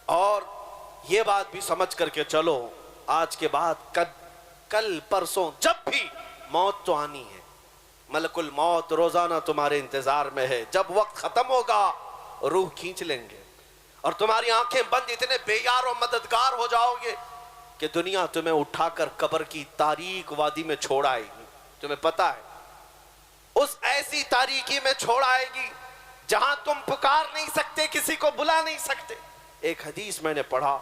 اور یہ بات بھی سمجھ کر کے چلو آج کے بعد کل پرسوں جب بھی موت تو آنی ہے، ملک الموت روزانہ تمہارے انتظار میں ہے، جب وقت ختم ہوگا روح کھینچ لیں گے اور تمہاری آنکھیں بند اتنے بے یار و مددگار ہو جاؤ گے کہ دنیا تمہیں اٹھا کر قبر کی تاریک وادی میں چھوڑ آئے گی۔ تمہیں پتا ہے اس ایسی تاریکی میں چھوڑ آئے گی جہاں تم پکار نہیں سکتے، کسی کو بلا نہیں سکتے۔ ایک حدیث میں نے پڑھا،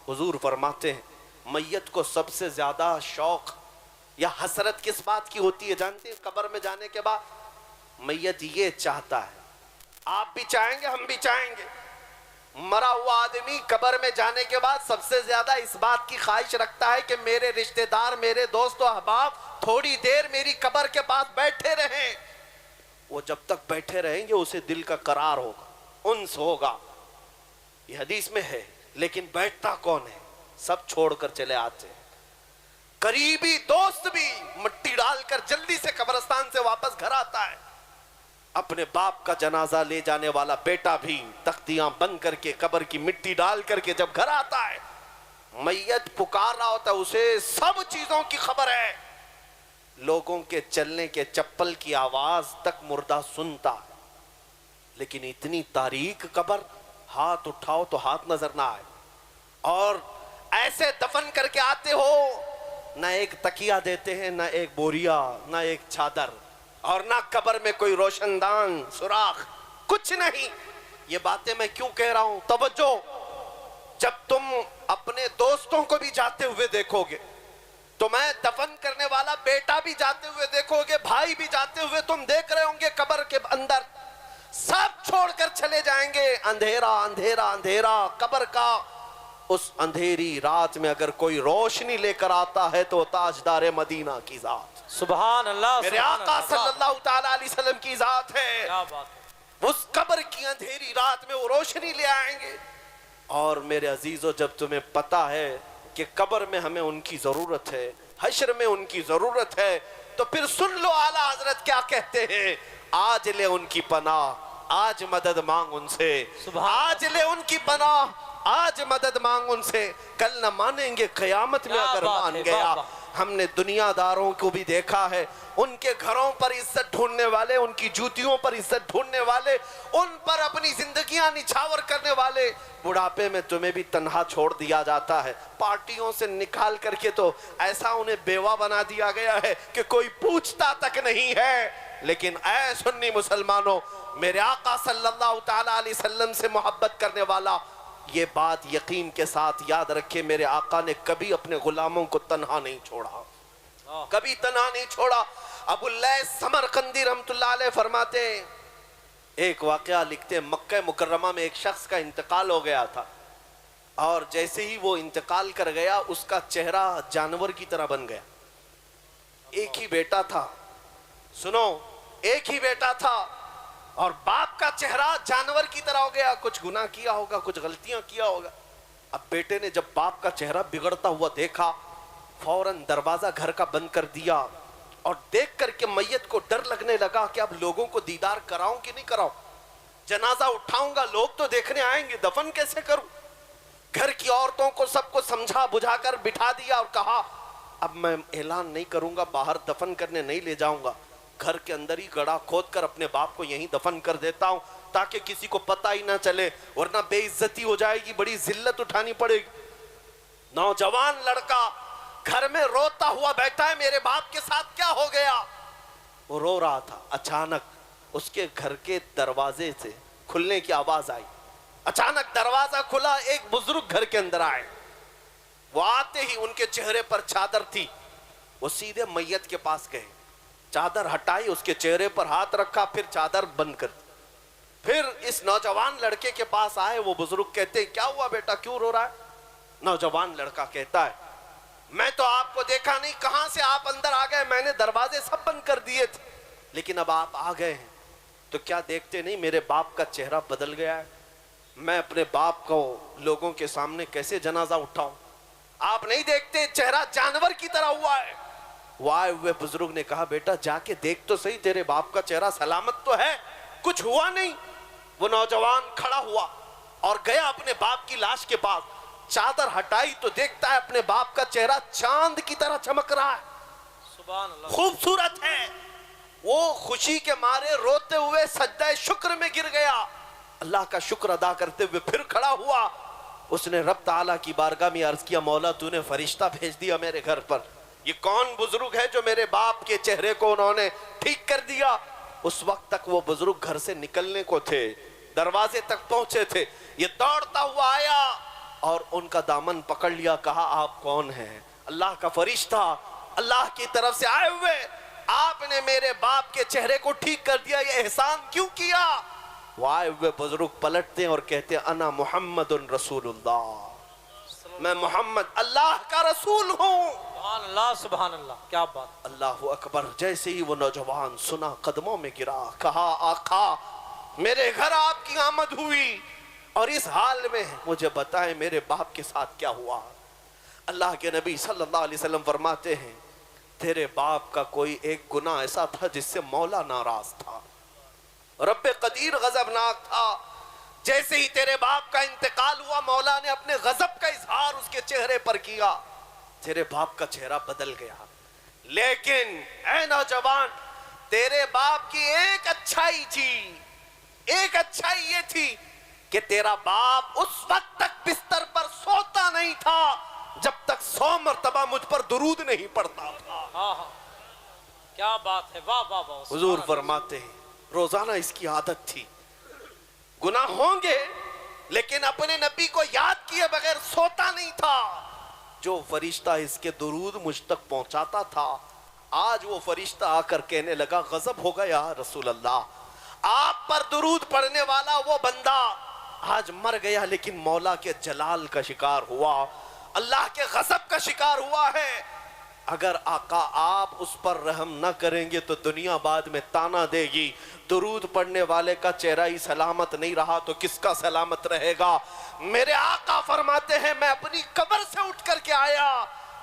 حضور فرماتے ہیں میت کو سب سے زیادہ شوق یا حسرت کس بات کی ہوتی ہے جانتے ہیں؟ قبر میں جانے کے بعد میت یہ چاہتا ہے، آپ بھی چاہیں گے ہم بھی چاہیں گے، مرا ہوا آدمی قبر میں جانے کے بعد سب سے زیادہ اس بات کی خواہش رکھتا ہے کہ میرے رشتہ دار، میرے دوست و احباب تھوڑی دیر میری قبر کے پاس بیٹھے رہیں۔ وہ جب تک بیٹھے رہیں گے اسے دل کا قرار ہوگا، انس ہوگا، یہ حدیث میں ہے۔ لیکن بیٹھتا کون ہے؟ سب چھوڑ کر چلے آتے ہیں، قریبی دوست بھی مٹی ڈال کر جلدی سے قبرستان سے واپس گھر آتا ہے، اپنے باپ کا جنازہ لے جانے والا بیٹا بھی تختیاں بند کر کے قبر کی مٹی ڈال کر کے جب گھر آتا ہے، میت پکار رہا ہوتا ہے، اسے سب چیزوں کی خبر ہے، لوگوں کے چلنے کے چپل کی آواز تک مردہ سنتا ہے، لیکن اتنی تاریک قبر، ہاتھ اٹھاؤ تو ہاتھ نظر نہ آئے، اور ایسے دفن کر کے آتے ہو، نہ ایک تکیہ دیتے ہیں، نہ ایک بوریا، نہ ایک چادر، اور نہ قبر میں کوئی روشن دان سوراخ، کچھ نہیں۔ یہ باتیں میں کیوں کہہ رہا ہوں؟ توجہ، جب تم اپنے دوستوں کو بھی جاتے ہوئے دیکھو گے، تمہیں دفن کرنے والا بیٹا بھی جاتے ہوئے دیکھو گے، بھائی بھی جاتے ہوئے تم دیکھ رہے ہوں گے، قبر کے اندر سب چھوڑ کر چلے جائیں گے، اندھیرا اندھیرا اندھیرا قبر کا۔ اس اندھیری رات میں اگر کوئی روشنی لے کر آتا ہے تو تاجدار مدینہ کی ذات، سبحان اللہ، میرے آقا صلی اللہ تعالیٰ علیہ وسلم کی ذات ہے، کیا بات ہے۔ اس قبر کی اندھیری رات میں وہ روشنی لے آئیں گے۔ اور میرے عزیزو، جب تمہیں پتا ہے کہ قبر میں ہمیں ان کی ضرورت ہے، حشر میں ان کی ضرورت ہے، تو پھر سن لو اعلیٰ حضرت کیا کہتے ہیں، آج لے ان کی پناہ، آج مدد مانگ ان سے، آج لے ان کی پناہ، آج مدد مانگ ان سے، کل نہ مانیں گے قیامت میں اگر مان گیا۔ ہم نے دنیا داروں کو بھی دیکھا ہے، ان کے گھروں پر عزت ڈھونڈنے والے، ان کی جوتیوں پر عزت ڈھونڈنے والے، ان پر اپنی زندگیاں نچھاور کرنے والے، بڑھاپے میں تمہیں بھی تنہا چھوڑ دیا جاتا ہے، پارٹیوں سے نکال کر کے تو ایسا انہیں بیوہ بنا دیا گیا ہے کہ کوئی پوچھتا تک نہیں ہے۔ لیکن اے سنی مسلمانوں، میرے آقا صلی اللہ تعالیٰ علیہ وسلم سے محبت کرنے والا یہ بات یقین کے ساتھ یاد رکھے، میرے آقا نے کبھی اپنے غلاموں کو تنہا نہیں چھوڑا، کبھی تنہا نہیں چھوڑا۔ ابو اللیث سمرقندی رحمت اللہ علیہ فرماتے ہیں، ایک واقعہ لکھتے ہیں، مکہ مکرمہ میں ایک شخص کا انتقال ہو گیا تھا، اور جیسے ہی وہ انتقال کر گیا اس کا چہرہ جانور کی طرح بن گیا۔ ایک ہی بیٹا تھا، سنو، ایک ہی بیٹا تھا، اور باپ کا چہرہ جانور کی طرح ہو گیا، کچھ گناہ کیا ہوگا، کچھ غلطیاں کیا ہوگا۔ اب بیٹے نے جب باپ کا چہرہ بگڑتا ہوا دیکھا، فوراً دروازہ گھر کا بند کر دیا، اور دیکھ کر کے میت کو ڈر لگنے لگا کہ اب لوگوں کو دیدار کراؤں کہ نہیں کراؤں، جنازہ اٹھاؤں گا، لوگ تو دیکھنے آئیں گے، دفن کیسے کروں؟ گھر کی عورتوں کو سب کو سمجھا بجھا کر بٹھا دیا اور کہا اب میں اعلان نہیں کروں گا، باہر دفن کرنے نہیں لے جاؤں گا، گھر کے اندر ہی گڑھا کھود کر اپنے باپ کو یہیں دفن کر دیتا ہوں تاکہ کسی کو پتہ ہی نہ چلے، ورنہ بے عزتی ہو جائے گی، بڑی ذلت اٹھانی پڑے گی۔ نوجوان لڑکا گھر میں روتا ہوا بیٹھا ہے، میرے باپ کے ساتھ کیا ہو گیا؟ وہ رو رہا تھا، اچانک اس کے گھر کے دروازے سے کھلنے کی آواز آئی، اچانک دروازہ کھلا، ایک بزرگ گھر کے اندر آئے، وہ آتے ہی ان کے چہرے پر چادر تھی، وہ سیدھے میت کے پاس گئے، چادر ہٹائی، اس کے چہرے پر ہاتھ رکھا، پھر چادر بند کر دی، پھر اس نوجوان لڑکے کے پاس آئے، وہ بزرگ کہتے ہیں کیا ہوا بیٹا، کیوں رو رہا ہے؟ نوجوان لڑکا کہتا ہے میں تو آپ کو دیکھا نہیں، کہاں سے آپ اندر آ گئے، میں نے دروازے سب بند کر دیے تھے، لیکن اب آپ آ گئے ہیں تو کیا دیکھتے نہیں میرے باپ کا چہرہ بدل گیا ہے، میں اپنے باپ کو لوگوں کے سامنے کیسے جنازہ اٹھاؤں؟ آپ نہیں دیکھتے چہرہ جانور کی طرح ہوا ہے۔ وہ آئے ہوئے بزرگ نے کہا بیٹا جا کے دیکھ تو صحیح، تیرے باپ کا چہرہ سلامت تو ہے، کچھ ہوا نہیں۔ وہ نوجوان کھڑا ہوا، اور گیا اپنے باپ کی لاش کے پاس. چادر ہٹائی تو دیکھتا ہے اپنے باپ کا چہرہ چاند کی طرح چمک رہا ہے, سبحان اللہ. خوبصورت ہے. وہ خوشی کے مارے روتے ہوئے سجدہ شکر میں گر گیا. اللہ کا شکر ادا کرتے ہوئے پھر کھڑا ہوا. اس نے رب تعالیٰ کی بارگاہ میں عرض کیا, مولا تو نے فرشتہ بھیج دیا میرے گھر پر, یہ کون بزرگ ہے جو میرے باپ کے چہرے کو انہوں نے ٹھیک کر دیا. اس وقت تک وہ بزرگ گھر سے نکلنے کو تھے, دروازے تک پہنچے تھے. یہ دوڑتا ہوا آیا اور ان کا دامن پکڑ لیا, کہا آپ کون ہیں؟ اللہ کا فرشتہ, اللہ کی طرف سے آئے ہوئے, آپ نے میرے باپ کے چہرے کو ٹھیک کر دیا, یہ احسان کیوں کیا؟ وہ آئے ہوئے بزرگ پلٹتے ہیں اور کہتے ہیں انا محمد رسول اللہ, میں محمد اللہ کا رسول ہوں. سبحان اللہ سبحان اللہ, کیا بات. اللہ اکبر. جیسے ہی وہ نوجوان سنا قدموں میں گرا, کہا آقا میرے گھر آپ کی آمد ہوئی اور اس حال میں مجھے بتائیں میرے باپ کے ساتھ کیا ہوا. اللہ کے نبی صلی اللہ علیہ وسلم فرماتے ہیں تیرے باپ کا کوئی ایک گناہ ایسا تھا جس سے مولا ناراض تھا, رب قدیر غضبناک تھا. جیسے ہی تیرے باپ کا انتقال ہوا مولا نے اپنے غضب کا اظہار اس کے چہرے پر کیا, تیرے باپ کا چہرہ بدل گیا. لیکن اے نوجوان, تیرے باپ کی ایک اچھائی تھی, ایک اچھائی یہ تھی کہ تیرا باپ اس وقت تک بستر پر سوتا نہیں تھا جب تک 100 مرتبہ مجھ پر درود نہیں پڑتا تھا. ہاں ہاں, کیا بات ہے, واہ واہ واہ. حضور فرماتے ہیں روزانہ اس کی عادت تھی, گناہ ہوں گے لیکن اپنے نبی کو یاد کیے بغیر سوتا نہیں تھا. جو فرشتہ اس کے درود مجھ تک پہنچاتا تھا, آج وہ فرشتہ آ کر کہنے لگا غضب ہو گیا رسول اللہ, آپ پر درود پڑھنے والا وہ بندہ آج مر گیا لیکن مولا کے جلال کا شکار ہوا, اللہ کے غضب کا شکار ہوا ہے. اگر آقا آپ اس پر رحم نہ کریں گے تو دنیا بعد میں تانا دے گی, درود پڑھنے والے کا چہرہ ہی سلامت نہیں رہا تو کس کا سلامت رہے گا. میرے آقا فرماتے ہیں میں اپنی قبر سے اٹھ کر کے آیا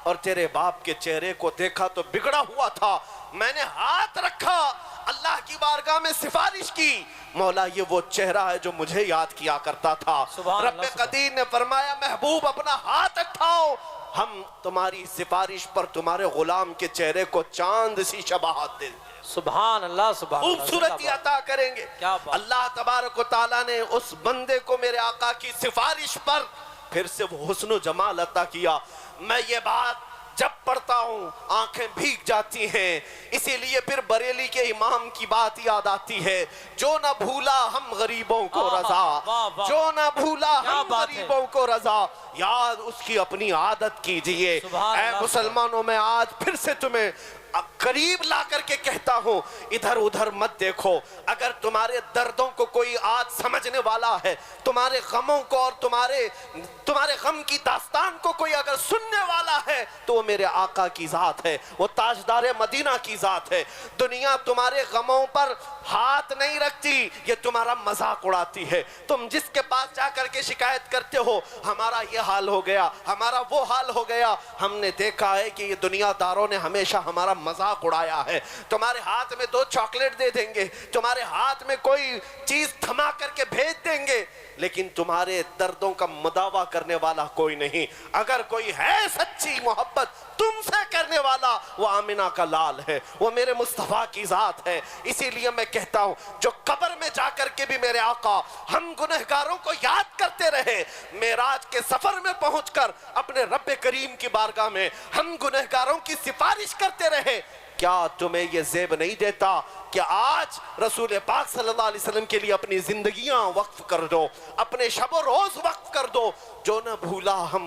اور تیرے باپ کے چہرے کو دیکھا تو بگڑا ہوا تھا, میں نے ہاتھ رکھا, اللہ کی بارگاہ میں سفارش کی, مولا یہ وہ چہرہ ہے جو مجھے یاد کیا کرتا تھا. رب قدیر نے فرمایا محبوب اپنا ہاتھ اٹھاؤ, ہم تمہاری سفارش پر تمہارے غلام کے چہرے کو چاند سی شباہت دیں گے, سبحان اللہ سبحان اللہ, خوبصورتی عطا کریں گے. اللہ تبارک و تعالیٰ نے اس بندے کو میرے آقا کی سفارش پر پھر سے وہ حسن و جمال عطا کیا. میں یہ بات جب پڑھتا ہوں آنکھیں بھیگ جاتی ہیں, اسی لیے پھر بریلی کے امام کی بات یاد آتی ہے, جو نہ بھولا ہم غریبوں کو رضا, جو نہ بھولا ہم غریبوں کو رضا, یاد اس کی اپنی عادت کیجئے. اے مسلمانوں میں آج پھر سے تمہیں قریب لا کر کے کہتا ہوں ادھر ادھر مت دیکھو. اگر تمہارے دردوں کو کوئی آج سمجھنے والا ہے, تمہارے غموں کو اور تمہارے غم کی داستان کو کوئی اگر سننے والا ہے تو وہ میرے آقا کی ذات ہے, وہ تاجدار مدینہ کی ذات ہے. دنیا تمہارے غموں پر ہاتھ نہیں رکھتی, یہ تمہارا مذاق اڑاتی ہے. تم جس کے پاس جا کر کے شکایت کرتے ہو ہمارا یہ حال ہو گیا, ہمارا وہ حال ہو گیا, ہم نے دیکھا ہے کہ یہ دنیا داروں نے ہمیشہ ہمارا مذاق اڑایا ہے. تمہارے ہاتھ میں 2 چاکلیٹ دے دیں گے, تمہارے ہاتھ میں کوئی چیز تھما کر کے بھیج دیں گے, لیکن تمہارے دردوں کا مداوا کرنے والا کوئی نہیں. اگر کوئی ہے سچی محبت تم سے کرنے والا وہ آمنہ کا لال ہے, وہ میرے مصطفیٰ کی ذات ہے. اسی لیے میں کہتا ہوں جو قبر میں جا کر کے بھی میرے آقا ہم گنہگاروں کو یاد کرتے رہے, معراج کے سفر میں پہنچ کر اپنے رب کریم کی بارگاہ میں ہم گنہگاروں کی سفارش کرتے رہے, کیا تمہیں یہ زیب نہیں دیتا کہ آج رسول پاک صلی اللہ علیہ وسلم کے لیے اپنی زندگیاں وقف کر دو, اپنے شب و روز وقف کر دو. جو نہ بھولا ہم